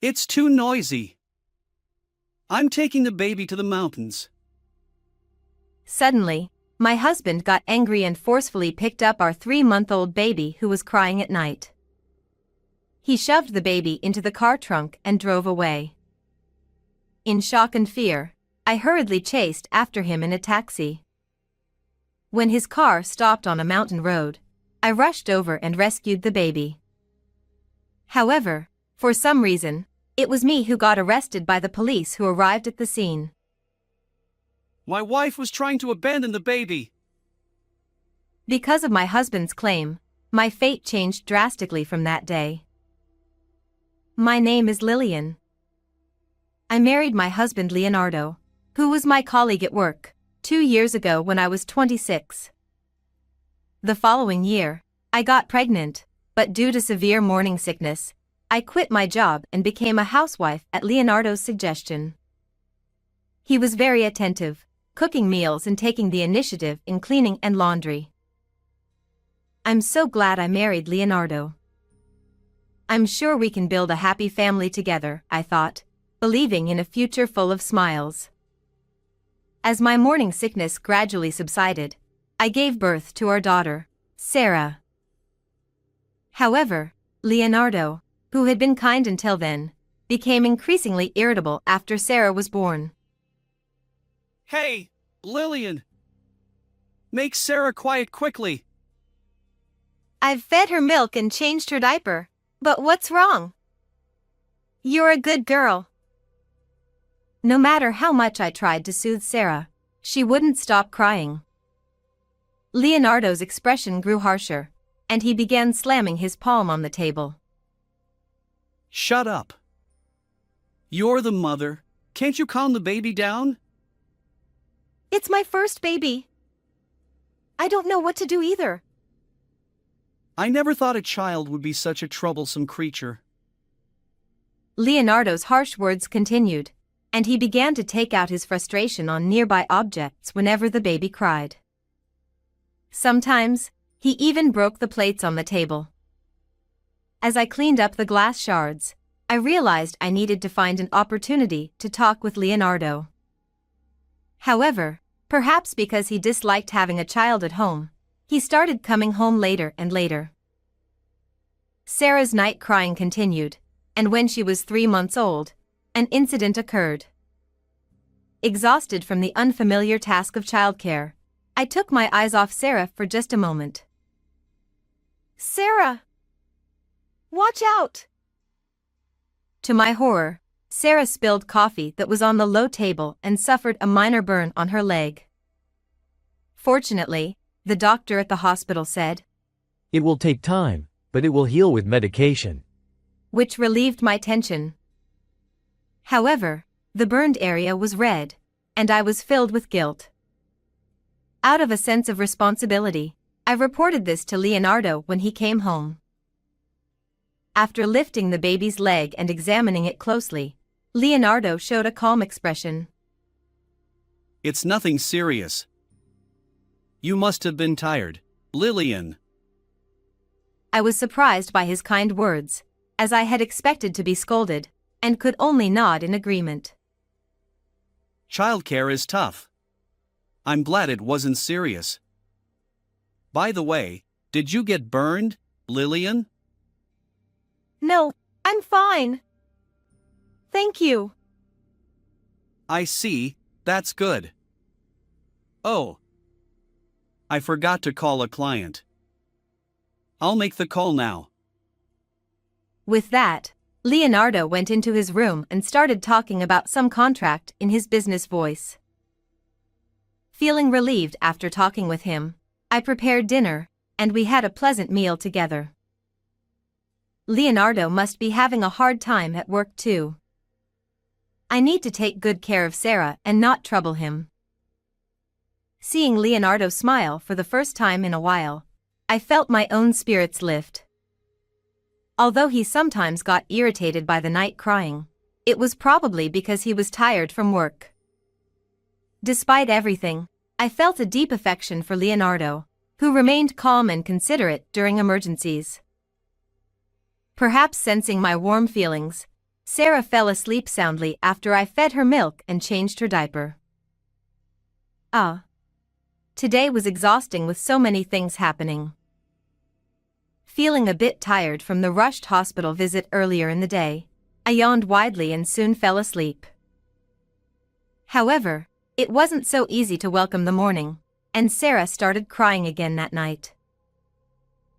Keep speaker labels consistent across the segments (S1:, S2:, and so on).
S1: It's too noisy. I'm taking the baby to the mountains.
S2: Suddenly, my husband got angry and forcefully picked up our 3-month-old baby who was crying at night. He shoved the baby into the car trunk and drove away. In shock and fear, I hurriedly chased after him in a taxi. When his car stopped on a mountain road, I rushed over and rescued the baby. However, for some reason, it was me who got arrested by the police who arrived at the scene.
S1: My wife was trying to abandon the baby.
S2: Because of my husband's claim, my fate changed drastically from that day. My name is Lillian. I married my husband Leonardo, who was my colleague at work, 2 years ago when I was 26. The following year, I got pregnant, but due to severe morning sickness, I quit my job and became a housewife at Leonardo's suggestion. He was very attentive, cooking meals and taking the initiative in cleaning and laundry. I'm so glad I married Leonardo. I'm sure we can build a happy family together, I thought, believing in a future full of smiles. As my morning sickness gradually subsided, I gave birth to our daughter, Sarah. However, Leonardo, who had been kind until then, became increasingly irritable after Sarah was born.
S1: Hey, Lillian! Make Sarah quiet quickly.
S2: I've fed her milk and changed her diaper, but what's wrong? You're a good girl. No matter how much I tried to soothe Sarah, she wouldn't stop crying. Leonardo's expression grew harsher, and he began slamming his palm on the table.
S1: Shut up. You're the mother. Can't you calm the baby down?
S2: It's my first baby. I don't know what to do either.
S1: I never thought a child would be such a troublesome creature.
S2: Leonardo's harsh words continued, and he began to take out his frustration on nearby objects whenever the baby cried. Sometimes, he even broke the plates on the table. As I cleaned up the glass shards, I realized I needed to find an opportunity to talk with Leonardo. However, perhaps because he disliked having a child at home, he started coming home later and later. Sarah's night crying continued, and when she was 3 months old, an incident occurred. Exhausted from the unfamiliar task of childcare, I took my eyes off Sarah for just a moment. Sarah! Watch out! To my horror, Sarah spilled coffee that was on the low table and suffered a minor burn on her leg. Fortunately, the doctor at the hospital said,
S3: "It will take time, but it will heal with medication,"
S2: which relieved my tension. However, the burned area was red, and I was filled with guilt. Out of a sense of responsibility, I reported this to Leonardo when he came home. After lifting the baby's leg and examining it closely, Leonardo showed a calm expression.
S1: It's nothing serious. You must have been tired, Lillian.
S2: I was surprised by his kind words, as I had expected to be scolded, and could only nod in agreement.
S1: Childcare is tough. I'm glad it wasn't serious. By the way, did you get burned, Lillian?
S2: No, I'm fine. Thank you.
S1: I see, that's good. Oh, I forgot to call a client. I'll make the call now.
S2: With that, Leonardo went into his room and started talking about some contract in his business voice. Feeling relieved after talking with him, I prepared dinner, and we had a pleasant meal together. Leonardo must be having a hard time at work too. I need to take good care of Sarah and not trouble him. Seeing Leonardo smile for the first time in a while, I felt my own spirits lift. Although he sometimes got irritated by the night crying, it was probably because he was tired from work. Despite everything, I felt a deep affection for Leonardo, who remained calm and considerate during emergencies. Perhaps sensing my warm feelings, Sarah fell asleep soundly after I fed her milk and changed her diaper. Today was exhausting with so many things happening. Feeling a bit tired from the rushed hospital visit earlier in the day, I yawned widely and soon fell asleep. However, it wasn't so easy to welcome the morning, and Sarah started crying again that night.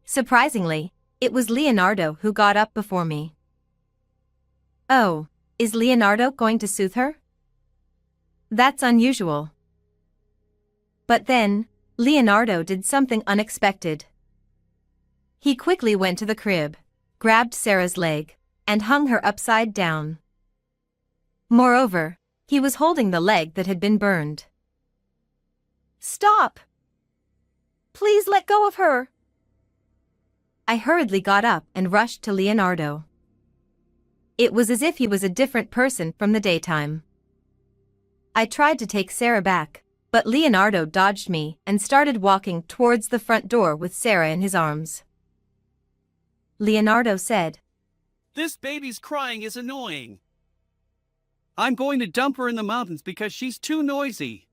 S2: Surprisingly, it was Leonardo who got up before me. Oh, is Leonardo going to soothe her? That's unusual. But then, Leonardo did something unexpected. He quickly went to the crib, grabbed Sarah's leg, and hung her upside down. Moreover, he was holding the leg that had been burned. Stop! Please let go of her! I hurriedly got up and rushed to Leonardo. It was as if he was a different person from the daytime. I tried to take Sarah back, but Leonardo dodged me and started walking towards the front door with Sarah in his arms. Leonardo said,
S1: This baby's crying is annoying. I'm going to dump her in the mountains because she's too noisy.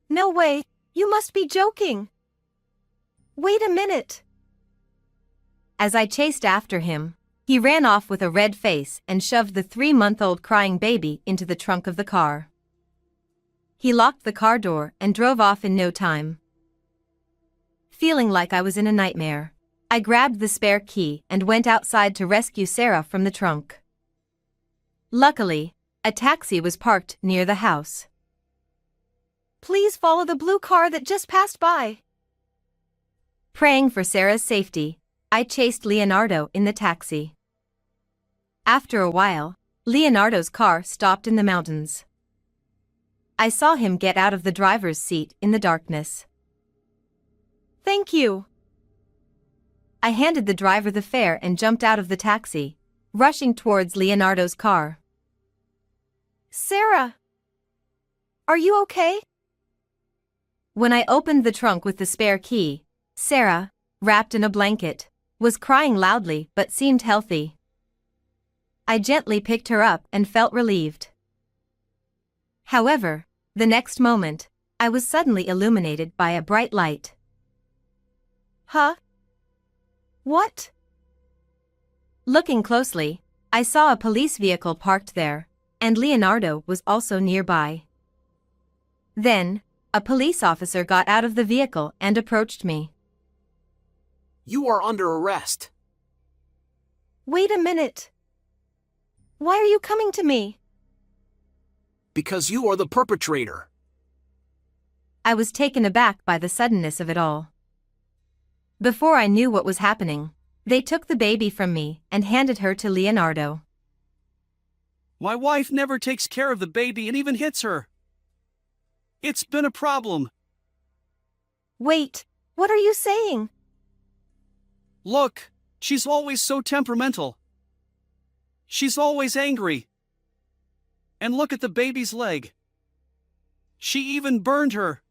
S2: No way, you must be joking. Wait a minute. As I chased after him, he ran off with a red face and shoved the 3-month-old crying baby into the trunk of the car. He locked the car door and drove off in no time. Feeling like I was in a nightmare, I grabbed the spare key and went outside to rescue Sarah from the trunk. Luckily, a taxi was parked near the house. Please follow the blue car that just passed by. Praying for Sarah's safety, I chased Leonardo in the taxi. After a while, Leonardo's car stopped in the mountains. I saw him get out of the driver's seat in the darkness. Thank you. I handed the driver the fare and jumped out of the taxi, rushing towards Leonardo's car. Sarah! Are you okay? When I opened the trunk with the spare key, Sarah, wrapped in a blanket, was crying loudly but seemed healthy. I gently picked her up and felt relieved. However, the next moment, I was suddenly illuminated by a bright light. Huh? What? Looking closely, I saw a police vehicle parked there, and Leonardo was also nearby. Then, a police officer got out of the vehicle and approached me.
S4: You are under arrest.
S2: Wait a minute. Why are you coming to me?
S4: Because you are the perpetrator.
S2: I was taken aback by the suddenness of it all. Before I knew what was happening, they took the baby from me and handed her to Leonardo.
S1: My wife never takes care of the baby and even hits her. It's been a problem.
S2: Wait, what are you saying?
S1: Look, she's always so temperamental. She's always angry. And look at the baby's leg. She even burned her.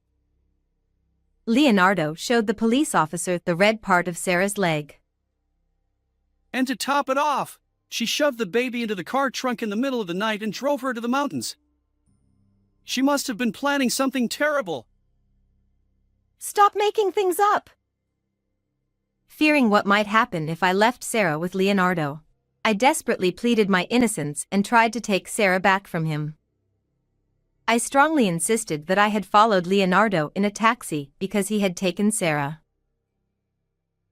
S2: Leonardo showed the police officer the red part of Sarah's leg.
S1: And to top it off, she shoved the baby into the car trunk in the middle of the night and drove her to the mountains. She must have been planning something terrible.
S2: Stop making things up! Fearing what might happen if I left Sarah with Leonardo, I desperately pleaded my innocence and tried to take Sarah back from him. I strongly insisted that I had followed Leonardo in a taxi because he had taken Sarah.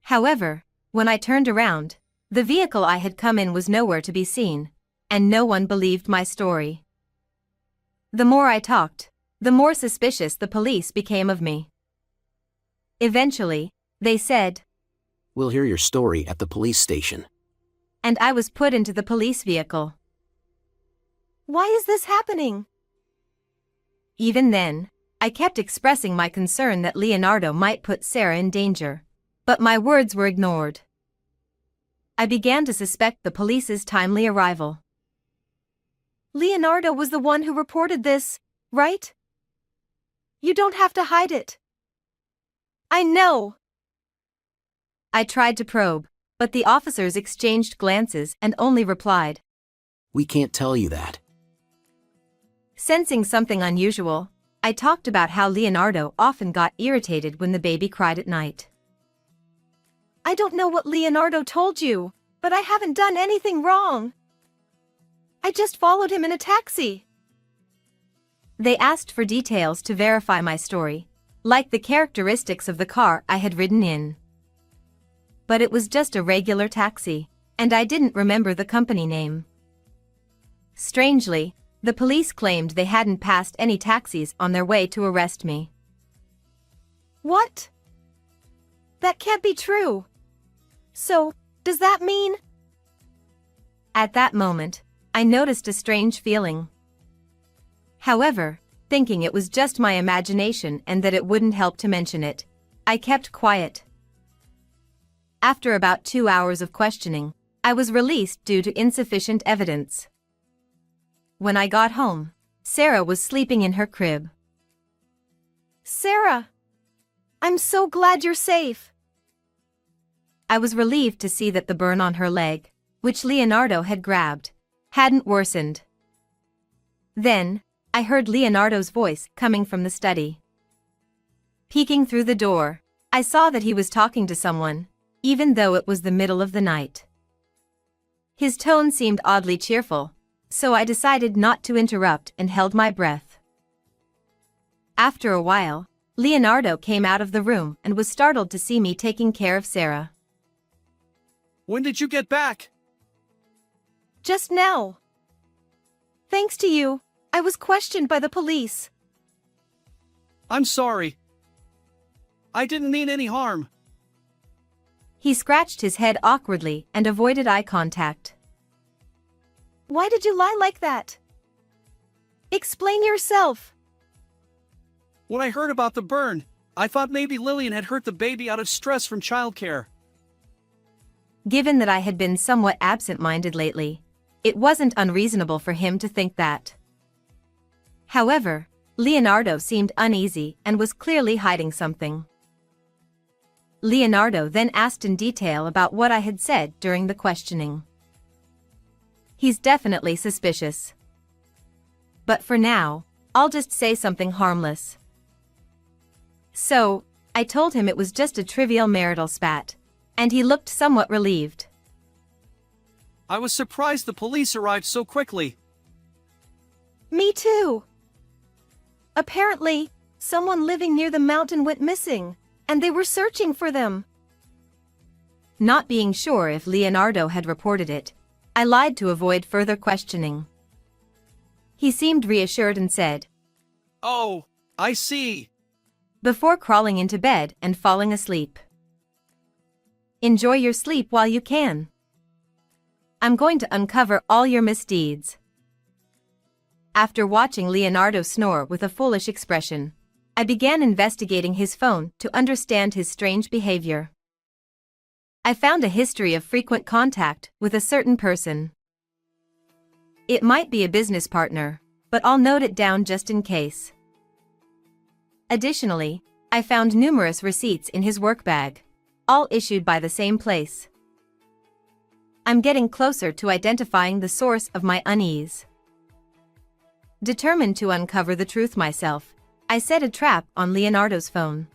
S2: However, when I turned around, the vehicle I had come in was nowhere to be seen, and no one believed my story. The more I talked, the more suspicious the police became of me. Eventually, they said,
S4: We'll hear your story at the police station.
S2: And I was put into the police vehicle. Why is this happening? Even then, I kept expressing my concern that Leonardo might put Sarah in danger, but my words were ignored. I began to suspect the police's timely arrival. Leonardo was the one who reported this, right? You don't have to hide it. I know. I tried to probe, but the officers exchanged glances and only replied,
S4: We can't tell you that.
S2: Sensing something unusual, I talked about how Leonardo often got irritated when the baby cried at night. I don't know what Leonardo told you, but I haven't done anything wrong. I just followed him in a taxi. They asked for details to verify my story, like the characteristics of the car I had ridden in. But it was just a regular taxi, and I didn't remember the company name. Strangely, the police claimed they hadn't passed any taxis on their way to arrest me. What? That can't be true. So, does that mean? At that moment, I noticed a strange feeling. However, thinking it was just my imagination and that it wouldn't help to mention it, I kept quiet. After about 2 hours of questioning, I was released due to insufficient evidence. When I got home, Sarah was sleeping in her crib. Sarah! I'm so glad you're safe. I was relieved to see that the burn on her leg, which Leonardo had grabbed, hadn't worsened. Then, I heard Leonardo's voice coming from the study. Peeking through the door, I saw that he was talking to someone, even though it was the middle of the night. His tone seemed oddly cheerful, so I decided not to interrupt and held my breath. After a while, Leonardo came out of the room and was startled to see me taking care of Sarah.
S1: When did you get back?
S2: Just now. Thanks to you, I was questioned by the police.
S1: I'm sorry. I didn't mean any harm.
S2: He scratched his head awkwardly and avoided eye contact. Why did you lie like that? Explain yourself.
S1: When I heard about the burn, I thought maybe Lillian had hurt the baby out of stress from childcare.
S2: Given that I had been somewhat absent-minded lately, it wasn't unreasonable for him to think that. However, Leonardo seemed uneasy and was clearly hiding something. Leonardo then asked in detail about what I had said during the questioning. He's definitely suspicious. But for now, I'll just say something harmless. So, I told him it was just a trivial marital spat, and he looked somewhat relieved.
S1: I was surprised the police arrived so quickly.
S2: Me too. Apparently, someone living near the mountain went missing, and they were searching for them. Not being sure if Leonardo had reported it, I lied to avoid further questioning. He seemed reassured and said,
S1: Oh, I see.
S2: Before crawling into bed and falling asleep. Enjoy your sleep while you can. I'm going to uncover all your misdeeds. After watching Leonardo snore with a foolish expression, I began investigating his phone to understand his strange behavior. I found a history of frequent contact with a certain person. It might be a business partner, but I'll note it down just in case. Additionally, I found numerous receipts in his work bag, all issued by the same place. I'm getting closer to identifying the source of my unease. Determined to uncover the truth myself, I set a trap on Leonardo's phone.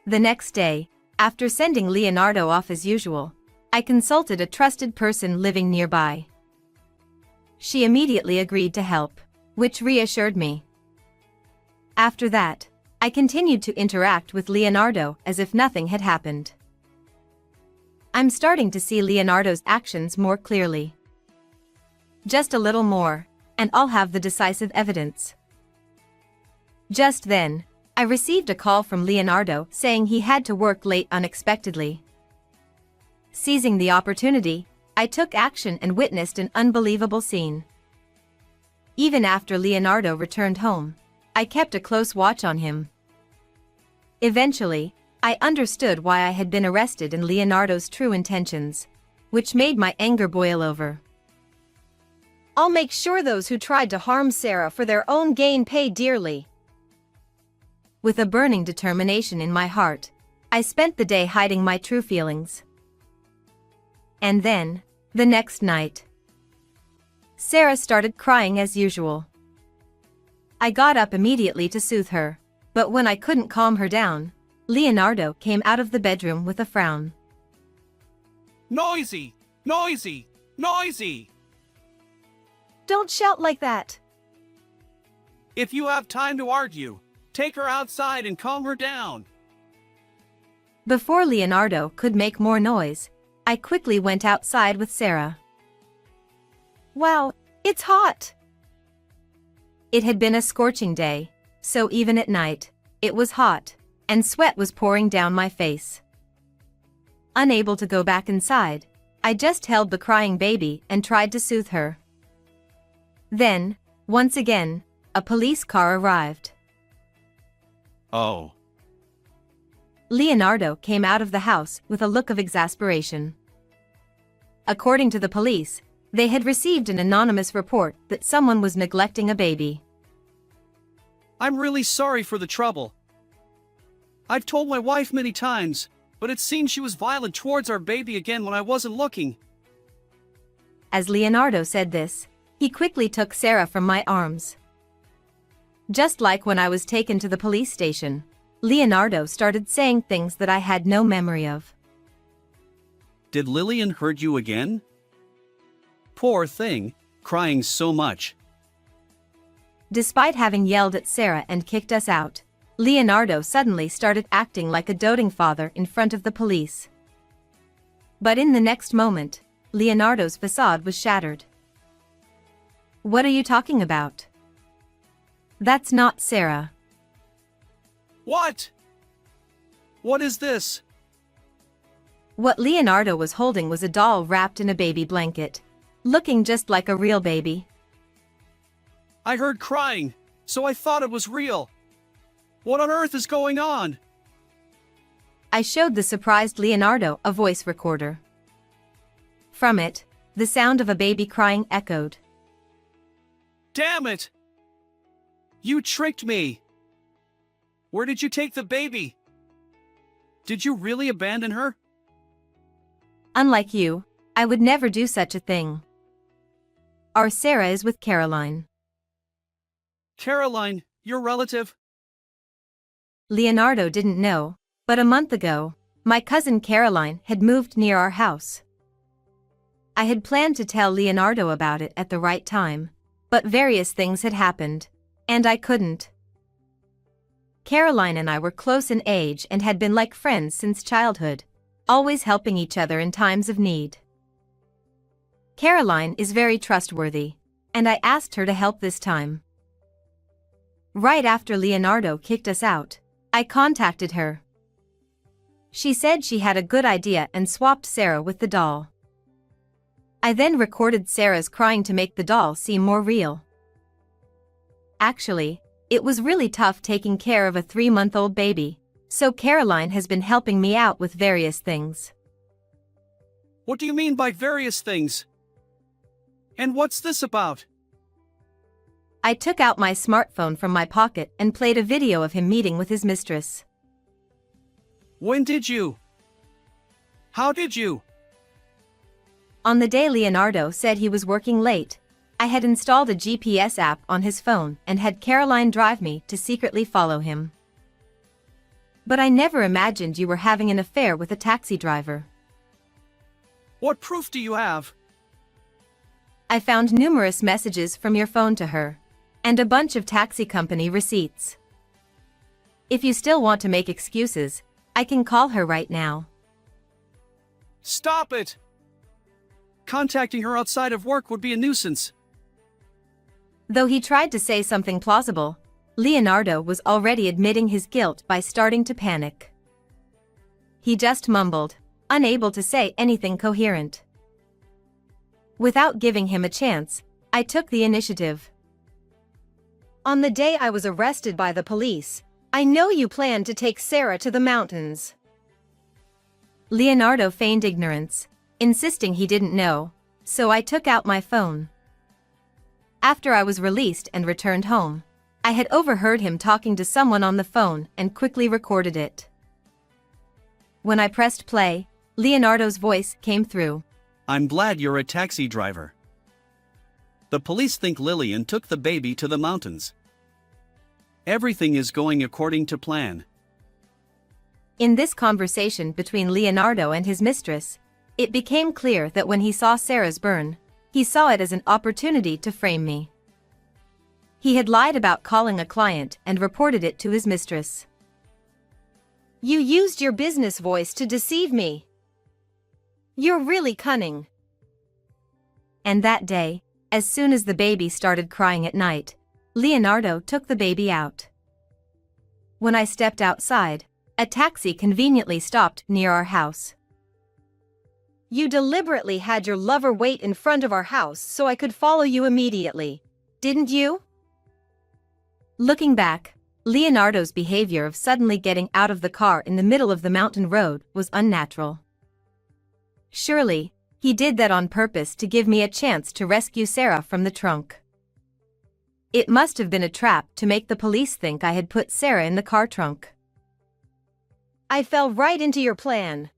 S2: The next day, after sending Leonardo off as usual, I consulted a trusted person living nearby. She immediately agreed to help, which reassured me. After that, I continued to interact with Leonardo as if nothing had happened. I'm starting to see Leonardo's actions more clearly. Just a little more, and I'll have the decisive evidence. Just then, I received a call from Leonardo saying he had to work late unexpectedly. Seizing the opportunity, I took action and witnessed an unbelievable scene. Even after Leonardo returned home, I kept a close watch on him. Eventually, I understood why I had been arrested and Leonardo's true intentions, which made my anger boil over. I'll make sure those who tried to harm Sarah for their own gain pay dearly. With a burning determination in my heart, I spent the day hiding my true feelings. And then, the next night, Sarah started crying as usual. I got up immediately to soothe her, but when I couldn't calm her down, Leonardo came out of the bedroom with a frown.
S1: Noisy! Noisy! Noisy!
S2: Don't shout like that.
S1: If you have time to argue, take her outside and calm her down.
S2: Before Leonardo could make more noise, I quickly went outside with Sarah. Wow, it's hot! It had been a scorching day, so even at night, it was hot, and sweat was pouring down my face. Unable to go back inside, I just held the crying baby and tried to soothe her. Then, once again, a police car arrived.
S1: Oh.
S2: Leonardo came out of the house with a look of exasperation. According to the police, they had received an anonymous report that someone was neglecting a baby.
S1: I'm really sorry for the trouble. I've told my wife many times, but it seems she was violent towards our baby again when I wasn't looking.
S2: As Leonardo said this, he quickly took Sarah from my arms. Just like when I was taken to the police station, Leonardo started saying things that I had no memory of.
S1: Did Lillian hurt you again? Poor thing, crying so much.
S2: Despite having yelled at Sarah and kicked us out, Leonardo suddenly started acting like a doting father in front of the police. But in the next moment, Leonardo's facade was shattered. What are you talking about? That's not Sarah.
S1: What? What is this?
S2: What Leonardo was holding was a doll wrapped in a baby blanket, looking just like a real baby.
S1: I heard crying, so I thought it was real. What on earth is going on?
S2: I showed the surprised Leonardo a voice recorder. From it, the sound of a baby crying echoed.
S1: Damn it! You tricked me! Where did you take the baby? Did you really abandon her?
S2: Unlike you, I would never do such a thing. Our Sarah is with Caroline.
S1: Caroline, your relative?
S2: Leonardo didn't know, but a month ago, my cousin Caroline had moved near our house. I had planned to tell Leonardo about it at the right time, but various things had happened, and I couldn't. Caroline and I were close in age and had been like friends since childhood, always helping each other in times of need. Caroline is very trustworthy, and I asked her to help this time. Right after Leonardo kicked us out, I contacted her. She said she had a good idea and swapped Sarah with the doll. I then recorded Sarah's crying to make the doll seem more real. Actually, it was really tough taking care of a 3-month-old baby, so Caroline has been helping me out with various things.
S1: What do you mean by various things? And what's this about?
S2: I took out my smartphone from my pocket and played a video of him meeting with his mistress.
S1: When did you? How did you?
S2: On the day Leonardo said he was working late, I had installed a GPS app on his phone and had Caroline drive me to secretly follow him. But I never imagined you were having an affair with a taxi driver.
S1: What proof do you have?
S2: I found numerous messages from your phone to her, and a bunch of taxi company receipts. If you still want to make excuses, I can call her right now.
S1: Stop it! Contacting her outside of work would be a nuisance.
S2: Though he tried to say something plausible, Leonardo was already admitting his guilt by starting to panic. He just mumbled, unable to say anything coherent. Without giving him a chance, I took the initiative. On the day I was arrested by the police, I know you planned to take Sarah to the mountains. Leonardo feigned ignorance, insisting he didn't know, so I took out my phone. After I was released and returned home, I had overheard him talking to someone on the phone and quickly recorded it. When I pressed play, Leonardo's voice came through.
S1: I'm glad you're a taxi driver. The police think Lillian took the baby to the mountains. Everything is going according to plan.
S2: In this conversation between Leonardo and his mistress, it became clear that when he saw Sarah's burn, he saw it as an opportunity to frame me. He had lied about calling a client and reported it to his mistress. "You used your business voice to deceive me. You're really cunning." And that day, as soon as the baby started crying at night, Leonardo took the baby out. When I stepped outside, a taxi conveniently stopped near our house. "You deliberately had your lover wait in front of our house so I could follow you immediately, didn't you?" Looking back, Leonardo's behavior of suddenly getting out of the car in the middle of the mountain road was unnatural. Surely, he did that on purpose to give me a chance to rescue Sarah from the trunk. It must have been a trap to make the police think I had put Sarah in the car trunk. "I fell right into your plan.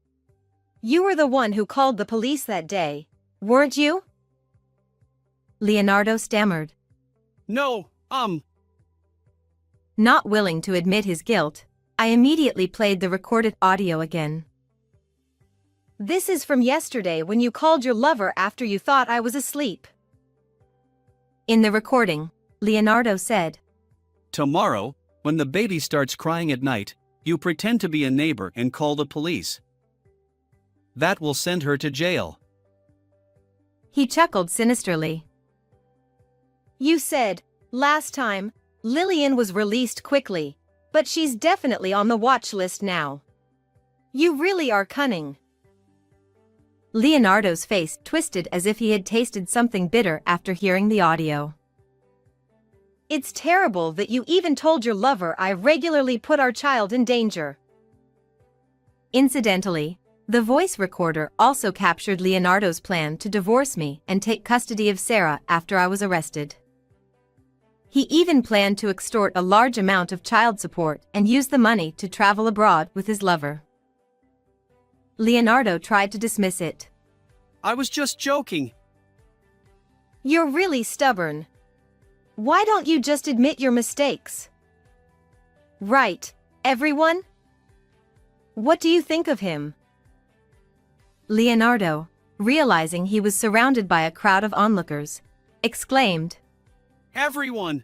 S2: You were the one who called the police that day, weren't you?" Leonardo stammered.
S1: No,
S2: Not willing to admit his guilt, I immediately played the recorded audio again. "This is from yesterday when you called your lover after you thought I was asleep." In the recording, Leonardo said,
S1: Tomorrow, when the baby starts crying at night, you pretend to be a neighbor and call the police. That will send her to jail.
S2: He chuckled sinisterly. "You said, last time, Lillian was released quickly, but she's definitely on the watch list now. You really are cunning." Leonardo's face twisted as if he had tasted something bitter after hearing the audio. "It's terrible that you even told your lover I regularly put our child in danger." Incidentally, the voice recorder also captured Leonardo's plan to divorce me and take custody of Sarah after I was arrested. He even planned to extort a large amount of child support and use the money to travel abroad with his lover. Leonardo tried to dismiss it.
S1: I was just joking.
S2: "You're really stubborn. Why don't you just admit your mistakes?" "Right, everyone? What do you think of him?" Leonardo, realizing he was surrounded by a crowd of onlookers, exclaimed,
S1: Everyone!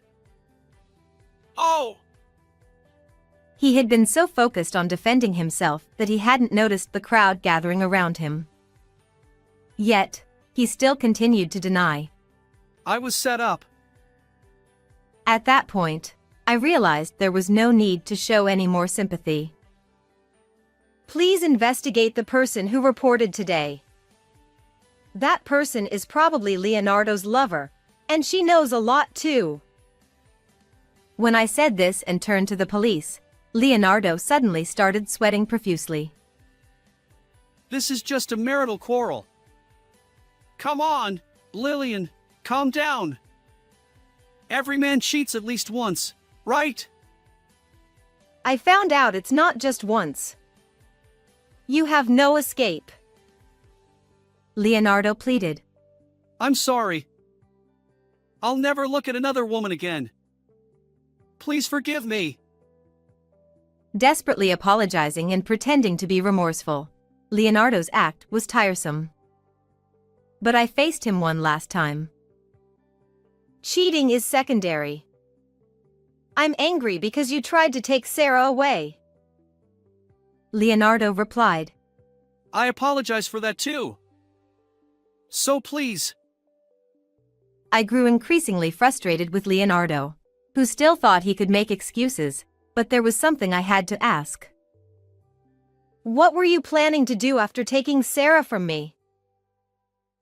S1: Oh!
S2: He had been so focused on defending himself that he hadn't noticed the crowd gathering around him. Yet, he still continued to deny.
S1: I was set up.
S2: At that point, I realized there was no need to show any more sympathy. "Please investigate the person who reported today. That person is probably Leonardo's lover, and she knows a lot too." When I said this and turned to the police, Leonardo suddenly started sweating profusely.
S1: This is just a marital quarrel. Come on, Lillian, calm down. Every man cheats at least once, right?
S2: "I found out it's not just once. You have no escape," Leonardo pleaded.
S1: I'm sorry. I'll never look at another woman again. Please forgive me.
S2: Desperately apologizing and pretending to be remorseful, Leonardo's act was tiresome. But I faced him one last time. "Cheating is secondary. I'm angry because you tried to take Sarah away," Leonardo replied.
S1: I apologize for that too. So please.
S2: I grew increasingly frustrated with Leonardo, who still thought he could make excuses, but there was something I had to ask. "What were you planning to do after taking Sarah from me?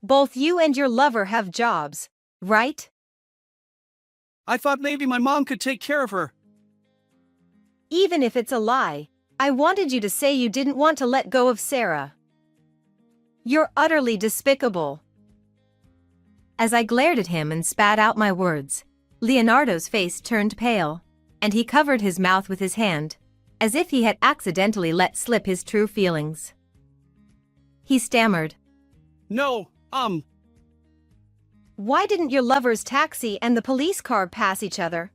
S2: Both you and your lover have jobs, right?"
S1: I thought maybe my mom could take care of her.
S2: "Even if it's a lie, I wanted you to say you didn't want to let go of Sarah. You're utterly despicable." As I glared at him and spat out my words, Leonardo's face turned pale, and he covered his mouth with his hand, as if he had accidentally let slip his true feelings. He stammered.
S1: No,
S2: Why didn't your lover's taxi and the police car pass each other?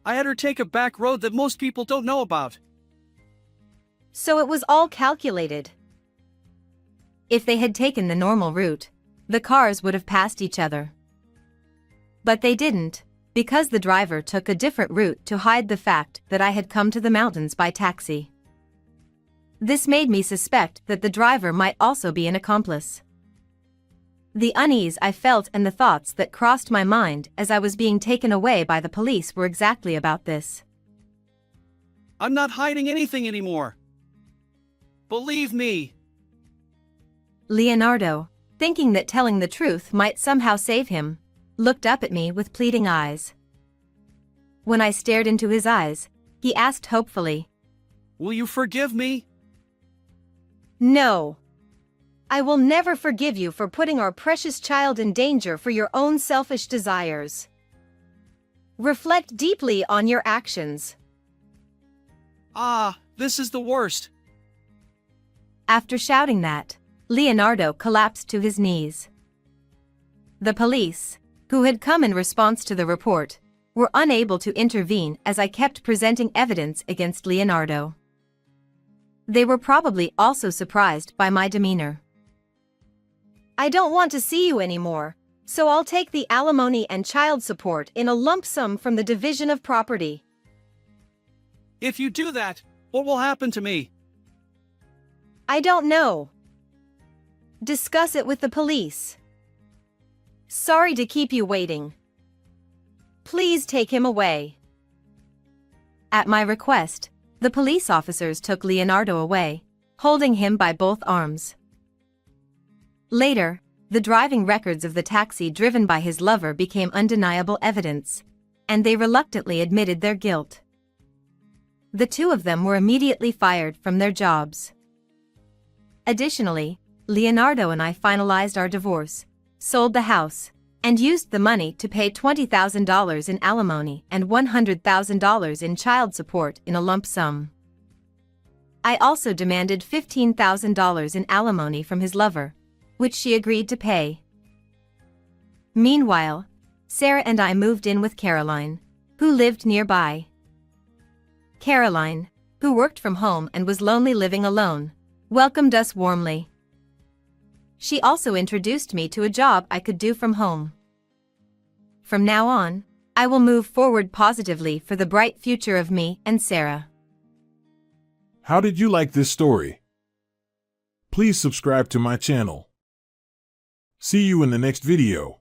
S1: I had her take a back road that most people don't know about.
S2: So it was all calculated. If they had taken the normal route, the cars would have passed each other. But they didn't, because the driver took a different route to hide the fact that I had come to the mountains by taxi. This made me suspect that the driver might also be an accomplice. The unease I felt and the thoughts that crossed my mind as I was being taken away by the police were exactly about this.
S1: I'm not hiding anything anymore. Believe me.
S2: Leonardo, thinking that telling the truth might somehow save him, looked up at me with pleading eyes. When I stared into his eyes, he asked hopefully,
S1: Will you forgive me?
S2: "No. I will never forgive you for putting our precious child in danger for your own selfish desires. Reflect deeply on your actions."
S1: This is the worst.
S2: After shouting that, Leonardo collapsed to his knees. The police, who had come in response to the report, were unable to intervene as I kept presenting evidence against Leonardo. They were probably also surprised by my demeanor. "I don't want to see you anymore, so I'll take the alimony and child support in a lump sum from the division of property."
S1: If you do that, what will happen to me?
S2: "I don't know. Discuss it with the police. Sorry to keep you waiting. Please take him away." At my request, the police officers took Leonardo away, holding him by both arms. Later, the driving records of the taxi driven by his lover became undeniable evidence, and they reluctantly admitted their guilt. The two of them were immediately fired from their jobs. Additionally, Leonardo and I finalized our divorce, sold the house, and used the money to pay $20,000 in alimony and $100,000 in child support in a lump sum. I also demanded $15,000 in alimony from his lover, which she agreed to pay. Meanwhile, Sarah and I moved in with Caroline, who lived nearby. Caroline, who worked from home and was lonely living alone, welcomed us warmly. She also introduced me to a job I could do from home. From now on, I will move forward positively for the bright future of me and Sarah.
S5: How did you like this story? Please subscribe to my channel. See you in the next video.